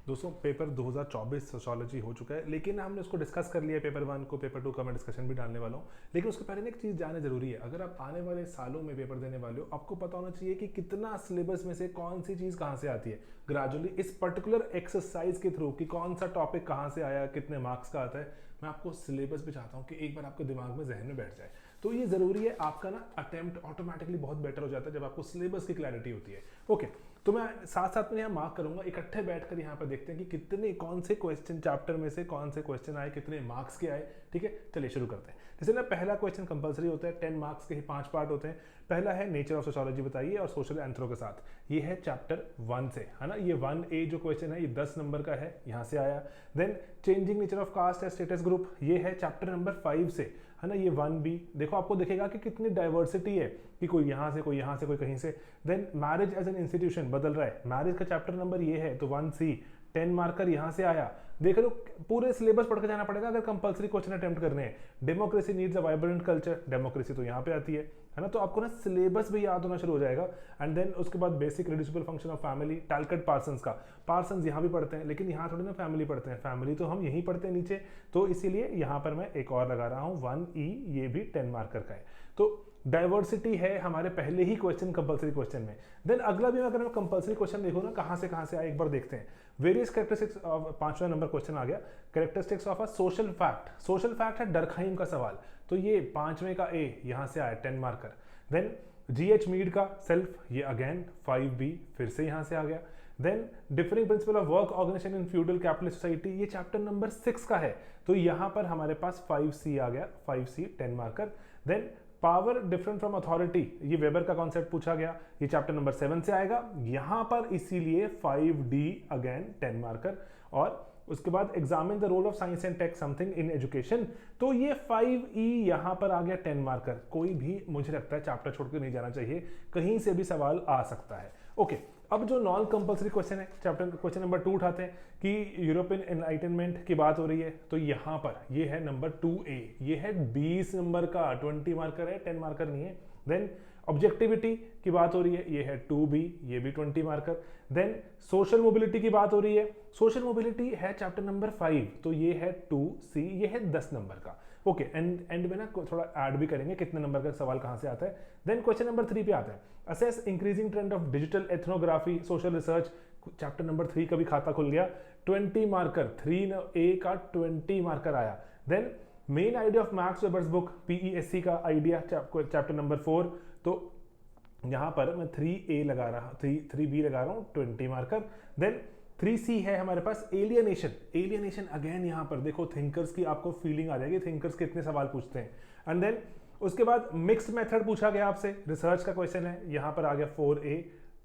दोस्तों paper 2024 sociology हो चुका है, लेकिन हमने उसको डिस्कस कर लिया है पेपर 1 को। पेपर 2 का मैं डिस्कशन भी डालने वाला हूँ, लेकिन उसके पहले ना एक चीज़ जानना जरूरी है। अगर आप आने वाले सालों में पेपर देने वाले हो, आपको पता होना चाहिए कि कितना सिलेबस में से कौन सी चीज़ कहाँ से आती है ग्रेजुअली, इस पर्टिकुलर एक्सरसाइज के थ्रू कि कौन सा टॉपिक कहाँ से आया, कितने मार्क्स का आता है। मैं आपको सिलेबस भी चाहता हूँ कि एक बार आपके दिमाग में जहन में बैठ जाए। तो ये ज़रूरी है, आपका ना अटेम्प्ट ऑटोमेटिकली बहुत बेटर हो जाता है जब आपको सिलेबस की क्लैरिटी होती है। ओके, तो मैं साथ साथ में यहाँ मार्क करूंगा, इकट्ठे बैठकर यहाँ पर देखते हैं कि कितने कौन से क्वेश्चन चैप्टर में से कौन से क्वेश्चन आए, कितने मार्क्स के आए। ठीक है, चलिए शुरू करते हैं। जैसे ना पहला क्वेश्चन कंपलसरी होता है, 10 मार्क्स के ही 5 पार्ट होते हैं। पहला है नेचर ऑफ सोशियोलॉजी बताइए और सोशल एंथ्रो के साथ। ये है चैप्टर 1 से, है ना। ये 1A जो क्वेश्चन है ये 10 नंबर का है, यहाँ से आया। Then changing nature of caste and status group, ये है चैप्टर नंबर 5 से, है ना। ये 1B, देखो आपको दिखेगा कि कितनी डाइवर्सिटी है, कि कोई यहाँ से, कोई यहाँ से, कोई कहीं से। Then marriage as an institution बदल रहा है, मैरिज का चैप्टर नंबर ये है, तो 1C 10 मार्कर यहाँ से आया। देख लो पूरे सिलेबस पढ़ के जाना पड़ेगा अगर कंपलसरी क्वेश्चन अटेम्प्ट करने हैं। Democracy needs a vibrant culture, democracy तो यहाँ पे आती है ना। तो आपको ना सिलेबस भी याद होना शुरू हो जाएगा। एंड देन उसके बाद basic reducible function of family, Talcott Parsons का। पार्सन्स यहाँ भी पढ़ते हैं, लेकिन यहाँ थोड़ी ना फैमिली पढ़ते हैं, फैमिली तो हम यहीं पढ़ते हैं नीचे। तो इसीलिए यहाँ पर मैं एक और लगा रहा हूँ 1E, ये भी 10 मार्कर का है। तो डाइवर्सिटी है हमारे पहले ही क्वेश्चन कंपलसरी क्वेश्चन में। देन अगला भी अगर मैं कंपलसरी क्वेश्चन देखो ना कहाँ से आए, एक बार देखते हैं। वेरियस कैरेक्टरिस्टिक्स ऑफ, 5वां नंबर क्वेश्चन आ गया, characteristics of a social fact. Social fact है डरखाइम का सवाल, तो ये 5वें का A यहाँ से आया 10 मार्कर। देन GH मीड का सेल्फ, ये अगेन 5B फिर से यहाँ से आ गया। Then differing principle of work organisation in feudal capitalist society, ये चैप्टर नंबर 6 का है, तो यहाँ पर हमारे पास 5C आ गया, 5C 10 marker. Then power different from authority, ये वेबर का कॉन्सेप्ट पूछा गया, ये चैप्टर नंबर 7 से आएगा यहां पर, इसीलिए 5D अगेन 10 मार्कर। और उसके बाद examine the role of science and tech something in education, तो ये 5E यहां पर आ गया 10 मार्कर। कोई भी मुझे लगता है चैप्टर छोड़कर नहीं जाना चाहिए, कहीं से भी सवाल आ सकता है। ओके, अब जो नॉन कंपलसरी क्वेश्चन है, चैप्टर क्वेश्चन नंबर 2 उठाते हैं कि यूरोपियन एनलाइटनमेंट की बात हो रही है, तो यहां पर ये है नंबर 2A, ये है 20 नंबर का, 20 मार्कर है, 10 मार्कर नहीं है। देन ऑब्जेक्टिविटी की बात हो रही है, ये है 2B, ये भी 20 मार्कर। देन सोशल मोबिलिटी की बात हो रही है, सोशल मोबिलिटी है चैप्टर नंबर 5, तो ये है 2C, ये है 10 नंबर का। ओके, एंड में ना थोड़ा ऐड भी करेंगे कितने नंबर का सवाल कहां से आता है। देन क्वेश्चन नंबर 3 पे आता है, assess increasing trend of digital ethnography social research, chapter number 3 का भी खाता खुल गया, 20 मार्कर, 3A का 20 मार्कर आया। Then main idea of Max Weber's book, PESC का आइडिया, चैप्टर नंबर 4, तो यहां पर मैं 3A लगा रहा, 3B लगा रहा हूं, 20 मार्कर। देन 3C है हमारे पास एलियनेशन, एलियनेशन अगेन यहां पर देखो थिंकर्स की आपको फीलिंग आ जाएगी, थिंकर्स कितने सवाल पूछते हैं। एंड देन उसके बाद मिक्स्ड मेथड पूछा गया आपसे, रिसर्च का क्वेश्चन है, यहां पर आ गया 4A,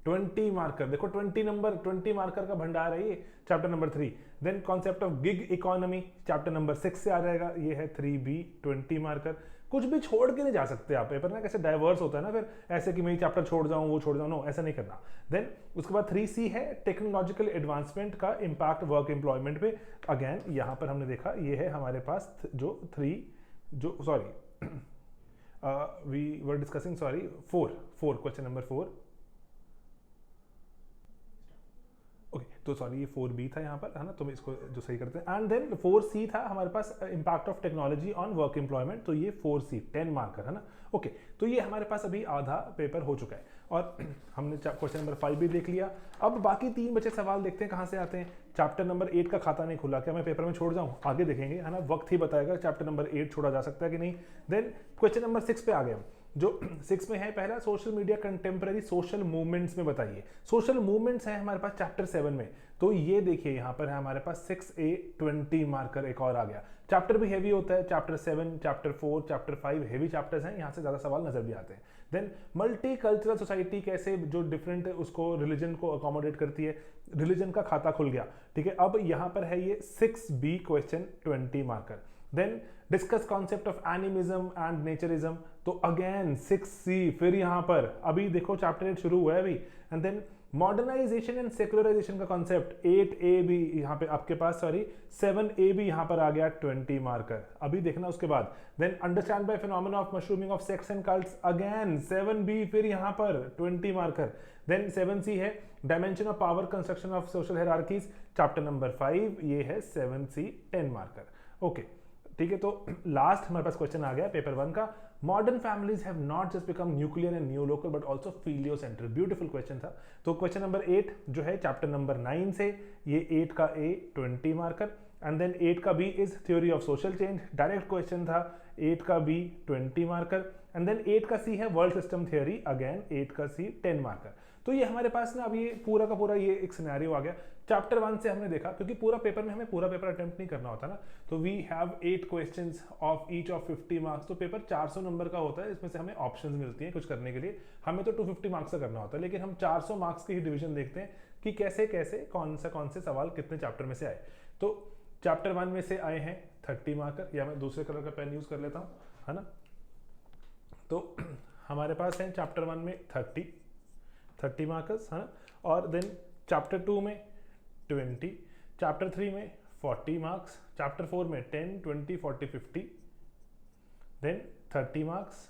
20 मार्कर, देखो 20 मार्कर का भंडार है ये, chapter number 3। Then concept of gig economy, chapter number 6 से आ जाएगा, ये है 3B, 20 मार्कर। कुछ भी छोड़ के नहीं जा सकते आप, पेपर ना कैसे डाइवर्स होता है ना, फिर ऐसे कि मैं चैप्टर छोड़ जाऊं वो छोड़ जाऊं, नो ऐसा नहीं करना। देन उसके बाद 3C है टेक्नोलॉजिकल एडवांसमेंट का इम्पैक्ट वर्क एम्प्लॉयमेंट पे, अगेन यहां पर हमने देखा ये है हमारे पास जो 3, जो sorry we were discussing, sorry 4 question number 4। Okay, तो सॉरी ये 4B था यहाँ पर, है ना, तो मैं इसको जो सही करते हैं। एंड देन 4C था हमारे पास impact of technology on work employment, तो ये 4C 10 मार्कर, है ना। ओके, तो ये हमारे पास अभी आधा पेपर हो चुका है और हमने क्वेश्चन नंबर 5 भी देख लिया। अब बाकी 3 बचे सवाल देखते हैं कहाँ से आते हैं। चैप्टर नंबर 8 का खाता नहीं खुला, क्या मैं पेपर में छोड़ जाऊँ, आगे देखेंगे, है ना, वक्त ही बताएगा चैप्टर नंबर 8 छोड़ा जा सकता है कि नहीं। देन क्वेश्चन नंबर 6 पे आ गए हम, जो 6 में है पहला, social media contemporary social movements में बताइए। सोशल मूवमेंट्स है हमारे पास चैप्टर 7 में, तो ये देखिए यहाँ पर है हमारे पास 6A 20 मार्कर एक और आ गया। चैप्टर भी हैवी होता है, chapter 7, chapter 4, chapter 5 heavy chapters हैं, यहाँ से ज्यादा सवाल नजर भी आते हैं। देन मल्टी कल्चरल सोसाइटी कैसे जो डिफरेंट उसको रिलीजन को अकोमोडेट करती है, रिलीजन का खाता खुल गया। ठीक है, अब यहाँ पर है ये 6B question 20 marker. Then discuss concept of animism and naturism, तो अगेन 6C, फिर यहां पर अभी देखो चैप्टर 8 शुरू हुआ है अभी। And then modernisation and secularisation का कॉन्सेप्ट 8A भी यहाँ पे आपके पास, सॉरी 7A भी यहाँ पर आ गया 20 मार्कर। अभी देखना उसके बाद then understand by phenomena of mushrooming of sects and cults, again 7B फिर यहाँ पर 20 मार्कर। देन 7C है dimension of power construction of social hierarchies, chapter number 5, ये है 7C 10 मार्कर। ओके ठीक है, तो लास्ट हमारे पास क्वेश्चन आ गया पेपर 1 का, modern families have not just become nuclear and new local but also filiocentric. Beautiful question था। तो क्वेश्चन नंबर 8 जो है चैप्टर नंबर 9 से, ये 8 का A 20 मार्कर एंड देन 8 का B is theory of social change, direct question था। 8 का B 20 मार्कर एंड देन 8 का C है वर्ल्ड सिस्टम थ्योरी, अगेन 8 का C 10 मार्कर। तो ये हमारे पास ना अब ये पूरा का पूरा ये एक सिनेरियो आ गया। चैप्टर 1 से हमने देखा, क्योंकि पूरा पेपर में हमें पूरा पेपर अटेम्प्ट नहीं करना होता ना, तो we have 8 questions of each of 50 marks. तो पेपर 400 नंबर का होता है, इसमें से हमें ऑप्शंस मिलती हैं कुछ करने के लिए। हमें तो 250 मार्क्स का करना होता है, लेकिन हम 400 मार्क्स की ही डिवीजन देखते हैं कि कैसे कैसे कौन से सवाल कितने चैप्टर में से आए। तो चैप्टर 1 में से आए हैं 30 मार्कर, या मैं दूसरे कलर का पेन यूज कर लेता हूँ, है ना। तो हमारे पास है चैप्टर 1 में 30 मार्कर्स, है ना। और देन चैप्टर 2 में 20, चैप्टर 3 में 40 मार्क्स, चैप्टर 4 में 10, 20, 40, 50, then 30 marks,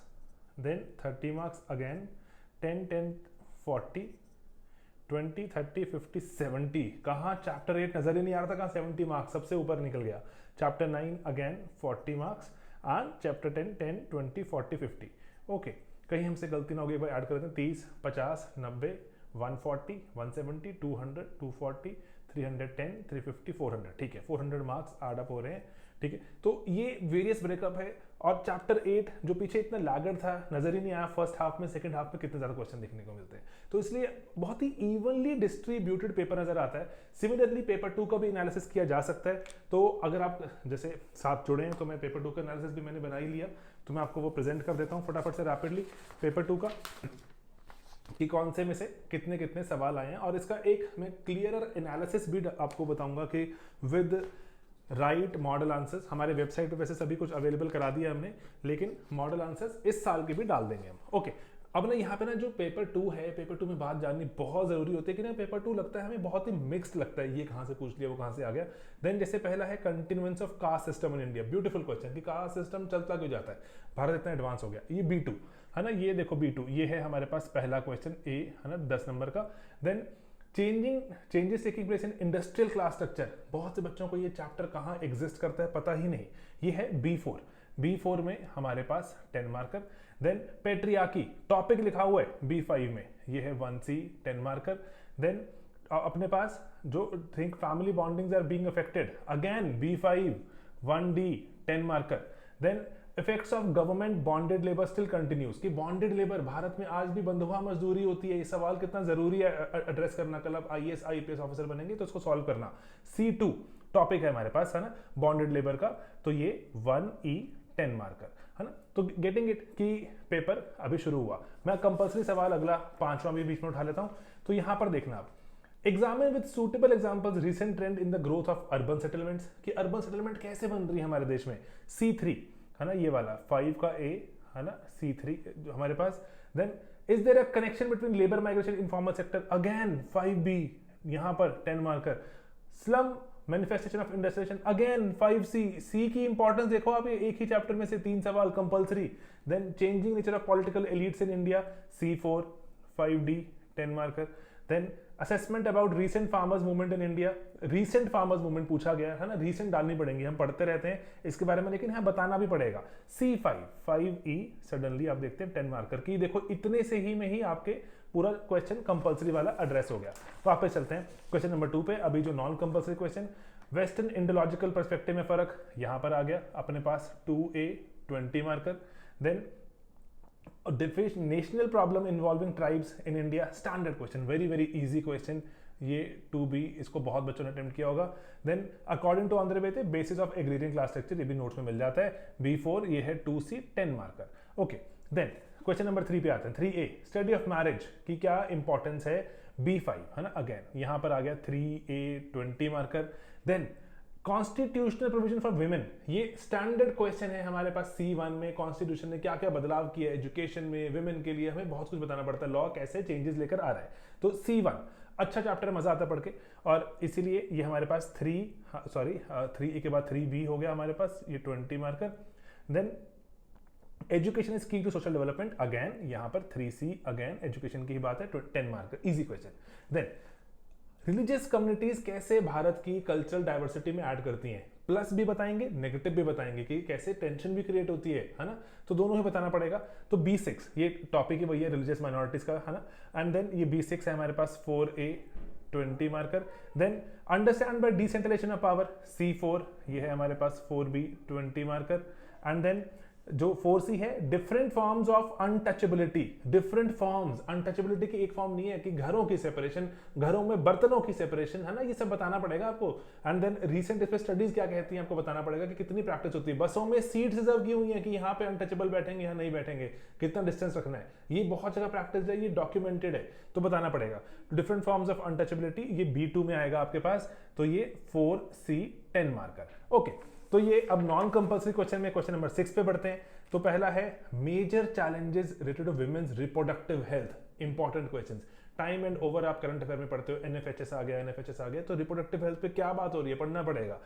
then 30 marks again, 10, 10, 40, 20, 30, 50, 70। कहाँ चैप्टर 8 नजर ही नहीं आ रहा था, कहाँ 70 मार्क्स सबसे ऊपर निकल गया। Chapter 9 again 40 marks and chapter 10, 10, 20, 40, 50। Okay, कहीं हमसे गलती ना होगी, एक बार ऐड कर देते हैं। 30, 50, 90, 140, 170, 200, 240, 310, 350, 400। ठीक है, 400 मार्क्स ऐड अप हो रहे हैं। ठीक है, तो ये वेरियस ब्रेकअप है। और चैप्टर 8 जो पीछे इतना लागड़ था, नजर ही नहीं आया फर्स्ट हाफ में, सेकंड हाफ में कितने ज्यादा क्वेश्चन देखने को मिलते हैं, तो इसलिए बहुत ही इवनली डिस्ट्रीब्यूटेड पेपर नजर आता है। सिमिलरली पेपर 2 का भी एनालिसिस किया जा सकता है। तो अगर आप जैसे साथ जुड़े हैं, तो मैं पेपर 2 का एनालिसिस भी मैंने बना ही लिया, तो मैं आपको वो प्रेजेंट कर देता हूँ फटाफट से रैपिडली पेपर 2 का, कि कौन से में से कितने कितने सवाल आए हैं। और इसका एक मैं क्लियरर एनालिसिस भी आपको बताऊंगा कि विद राइट मॉडल आंसर्स। हमारे वेबसाइट पे वैसे सभी कुछ अवेलेबल करा दिया हमने, लेकिन मॉडल आंसर्स इस साल के भी डाल देंगे हम। ओके, अब ना यहाँ पे ना जो पेपर 2 है, पेपर 2 में बात जाननी बहुत जरूरी होती है कि ना पेपर 2 लगता है हमें बहुत ही मिक्स्ड लगता है, ये कहाँ से पूछ लिया, वो कहाँ से आ गया। देन जैसे पहला है continuance of caste system in India. Beautiful question कि कास्ट सिस्टम चलता क्यों जाता है, भारत इतना एडवांस हो गया। ये B2 है ना, ये देखो B2, ये है हमारे पास पहला क्वेश्चन A, है ना, 10 नंबर का। Then changes taking place in industrial class structure. बहुत से बच्चों को ये चैप्टर कहाँ एग्जिस्ट करता है पता ही नहीं, ये है B4 में हमारे पास 10 मार्कर। देन पेट्रियार्की टॉपिक लिखा हुआ है B5 में, ये है 1C 10 मार्कर। देन अपने पास जो think family bondings are being affected, again B5 1D 10 marker. Then effects of government bonded labour still continues, कि बॉन्डेड लेबर भारत में आज भी बंधुआ मजदूरी होती है। ये सवाल कितना जरूरी है एड्रेस करना, कल आप IAS IPS ऑफिसर बनेंगे तो उसको सॉल्व करना। C2 टॉपिक है हमारे पास, है ना, बॉन्डेड लेबर का, तो ये 1E 10 मार्कर, है ना। तो गेटिंग इट कि पेपर अभी शुरू हुआ। मैं कंपल्सरी सवाल अगला 5वां भी बीच में उठा लेता हूं। तो यहां पर देखना आप, examine with suitable examples recent trend in the growth of urban settlements, कि अर्बन सेटलमेंट कैसे बन रही है हमारे देश में। C3 है ना, ये वाला 5 का A, है ना, C3 जो हमारे पास। Then is there a connection between labour migration informal sector, again 5B यहां पर 10 marker. Slum manifestation of industrialisation, again 5C की इंपॉर्टेंस देखो आप, एक ही चैप्टर में से 3 सवाल compulsory. Then changing nature of political elites in India, C4 5D 10 marker. Then assessment about recent farmers movement in India, recent farmers movement पूछा गया है ना, रीसेंट डालनी पड़ेंगी, हम पढ़ते रहते हैं इसके बारे में, लेकिन यहाँ बताना भी पड़ेगा। C5 5E सडनली आप देखते हैं 10 मार्कर की। देखो इतने से ही में ही आपके पूरा क्वेश्चन कंपल्सरी वाला एड्रेस हो गया। वापस चलते हैं क्वेश्चन नंबर 2 पे। अभी जो non compulsory question, western Indological perspective में फर्क यहां पर आ गया अपने पास, 2A 20 marker. Then national problem involving tribes in India, standard question, very very easy question, ये 2B, इसको बहुत बच्चों ने अटेम्प्ट किया होगा। देन अकॉर्डिंग टू आंध्र बेटे basis of agrarian class structure, ये भी नोट्स में मिल जाता है, B4, ये है 2C 10 marker. Okay, then question number 3 पे आते हैं। 3A स्टडी ऑफ मैरिज की क्या इंपॉर्टेंस है, B5, है ना, अगेन यहां पर आ गया 3A 20 marker. Then constitutional provision for women, ये स्टैंडर्ड क्वेश्चन है हमारे पास C1 में। कॉन्स्टिट्यूशन ने क्या क्या बदलाव किया एजुकेशन में, विमेन के लिए, हमें बहुत कुछ बताना पड़ता है, लॉ कैसे चेंजेस लेकर आ रहा है। तो C1 अच्छा चैप्टर, मजा आता है पढ़ के, और इसीलिए ये हमारे पास 3A के बाद 3B हो गया हमारे पास, ये 20 मार्कर। देन एजुकेशन इज की टू सोशल डेवलपमेंट, अगेन यहाँ पर 3C, अगेन एजुकेशन की ही बात है, 10 marker, easy question. Then religious communities कैसे भारत की कल्चरल डाइवर्सिटी में ऐड करती हैं, प्लस भी बताएंगे नेगेटिव भी बताएंगे कि कैसे टेंशन भी क्रिएट होती है ना, तो दोनों ही बताना पड़ेगा। तो B6 ये टॉपिक ही वही है रिलीजियस माइनॉरिटीज का, है ना। एंड देन ये B6 है हमारे पास 4A 20 marker. Then understand by decentralisation of power, C4 ये है हमारे पास 4B 20 मार्कर। एंड देन जो 4C है different forms of untouchability, different forms, untouchability की एक फॉर्म नहीं है कि घरों की सेपरेशन, घरों में बर्तनों की सेपरेशन, है ना, ये सब बताना पड़ेगा आपको। एंड देन रीसेंट इस पे स्टडीज क्या कहती हैं आपको बताना पड़ेगा कि कितनी प्रैक्टिस होती है, बसों में सीट्स रिजर्व की हुई है कि यहाँ पे अनटचेबल बैठेंगे, यहाँ नहीं बैठेंगे, कितना डिस्टेंस रखना है, ये बहुत जगह प्रैक्टिस है, ये डॉक्यूमेंटेड है, तो बताना पड़ेगा। डिफरेंट फॉर्म्स ऑफ अनटचेबिलिटी ये B2 में आएगा आपके पास, तो ये 4C 10 मार्कर। ओके, तो ये अब नॉन कंपल्सरी क्वेश्चन में क्वेश्चन नंबर 6 पे बढ़ते हैं। तो पहला है major challenges related to women's reproductive health, important questions, time and over आप करंट अफेयर में पढ़ते हो, NFHS आ गया, तो रिप्रोडक्टिव हेल्थ पे क्या बात हो रही है, पढ़ना पड़ेगा,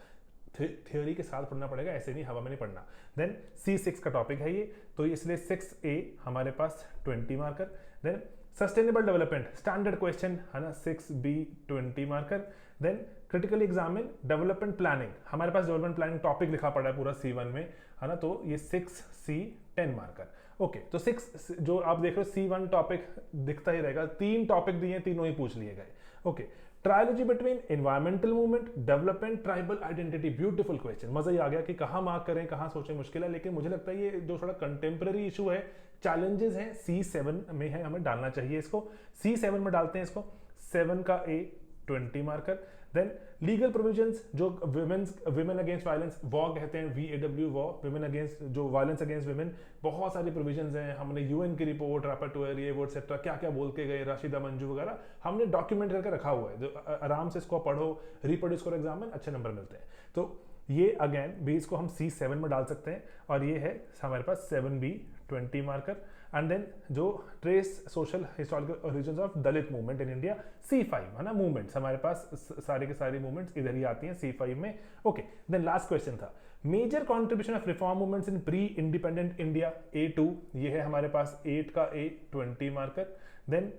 थ्योरी के साथ पढ़ना पड़ेगा, ऐसे नहीं हवा में नहीं पढ़ना। देन C6 का टॉपिक है ये, तो इसलिए 6A हमारे पास 20 marker. Then sustainable development standard question है ना, 6B 20 marker. Then critically examine development planning, हमारे पास डेवलपमेंट प्लानिंग टॉपिक लिखा पड़ा है पूरा C1 में, है ना, तो ये 6C 10 मार्कर। ओके, तो 6 जो आप देख रहे हो C1 टॉपिक दिखता ही रहेगा, 3 टॉपिक दिए, तीनों ही पूछ लिए गए। Okay, trilogy between environmental movement, development, tribal identity, beautiful question, मजा ही आ गया कि कहाँ मार्क करें, कहाँ सोचें, मुश्किल है, लेकिन मुझे लगता है ये जो थोड़ा कंटेम्प्रेरी इशू है, चैलेंजेस हैं, C7 में है, हमें डालना चाहिए इसको, C7 में डालते हैं इसको, 7 का A 20 marker. Then legal provisions जो विमेन अगेंस्ट वायलेंस, वॉ कहते हैं, VAW वॉ, विमेन अगेंस्ट जो वायलेंस अगेंस्ट विमेन, बहुत सारी प्रोविजंस हैं, हमने UN की रिपोर्ट, रैपर्टोयर, ये वो एक्सेट्रा, क्या क्या बोल के गए, राशिदा मंजू वगैरह, हमने डॉक्यूमेंट करके रखा हुआ है, जो आराम से इसको पढ़ो, रिप्रोड्यूस करो, एग्जाम में अच्छे नंबर मिलते हैं। तो ये अगेन भी इसको हम C7 में डाल सकते हैं, और ये है हमारे पास 7B 20 मार्कर। एंड देन जो trace social historical origins of Dalit movement in India, C5 है ना, मूवमेंट्स हमारे पास सारी के सारी मूवमेंट्स इधर ही आती हैं C5 में। ओके, देन लास्ट क्वेश्चन था major contribution of reform movements in pre independent India, A2 ये है हमारे पास 8 का A 20 marker. Then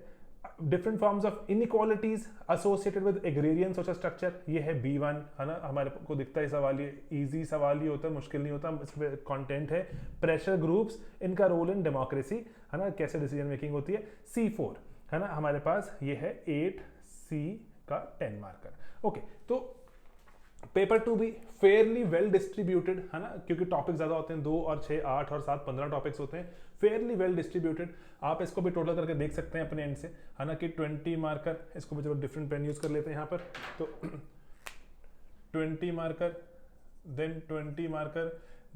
different forms of inequalities associated with agrarian social structure, ये है B1 है ना, हमारे को दिखता है सवाल, ये इजी सवाल ही होता है, मुश्किल नहीं होता, इसमें कंटेंट है प्रेशर ग्रुप्स, इनका रोल इन डेमोक्रेसी, है ना, कैसे डिसीजन मेकिंग होती है, C4 है ना, हमारे पास ये है 8C का 10 मार्कर। ओके, तो पेपर 2 भी फेयरली वेल डिस्ट्रीब्यूटेड है ना, क्योंकि टॉपिक ज्यादा होते हैं, 2 और 6 8 और 7 15 टॉपिक्स होते हैं, फेयरली वेल डिस्ट्रीब्यूटेड। आप इसको भी टोटल करके देख सकते हैं अपने एंड से, है ना, कि 20 मार्कर, इसको भी चलो डिफरेंट पेन यूज कर लेते हैं यहाँ पर, तो 20 marker, then 20 marker,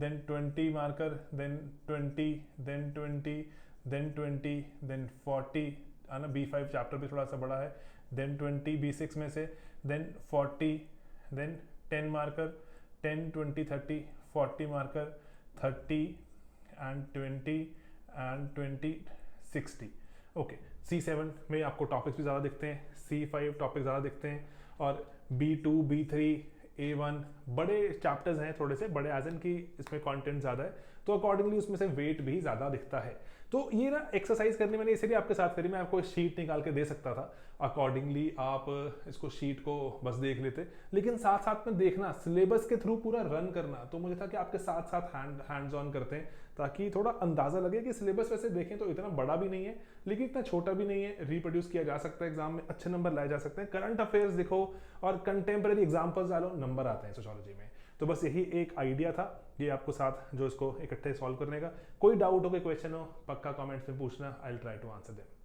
then 20 marker, then 20, then 20, then 20, then 40 है ना, B5 चैप्टर भी थोड़ा सा बड़ा है, देन 20 B6 में से, then 40, then 10 marker, 10 20 30 40 marker, 30 and 20 and 20 60। Okay, C7 में आपको टॉपिक्स भी ज़्यादा दिखते हैं, C5 टॉपिक ज़्यादा दिखते हैं, और B2 B3 A1 बड़े चैप्टर्स हैं, थोड़े से बड़े एज इन की इसमें कंटेंट ज़्यादा है, तो अकॉर्डिंगली उसमें से वेट भी ज़्यादा दिखता है। तो ये ना एक्सरसाइज करनी मैंने इसलिए आपके साथ करी, मैं आपको शीट निकाल के दे सकता था, अकॉर्डिंगली आप इसको शीट को बस देख लेते, लेकिन साथ साथ में देखना, सिलेबस के थ्रू पूरा रन करना, तो मुझे था कि आपके साथ साथ हैंड्स ऑन करते हैं, ताकि थोड़ा अंदाजा लगे कि सिलेबस वैसे देखें तो इतना बड़ा भी नहीं है, लेकिन इतना छोटा भी नहीं है, रिप्रोड्यूस किया जा सकता है, एग्जाम में अच्छे नंबर लाए जा सकते हैं, करंट अफेयर्स दिखो और कंटेम्प्रेरी एग्जाम्पल्स डालो, नंबर आते हैं सोशियोलॉजी में। तो बस यही एक आइडिया था, ये आपको साथ जो इसको इकट्ठे सॉल्व करने का। कोई डाउट हो, कोई क्वेश्चन हो, पक्का कमेंट्स में पूछना, I will try to answer them.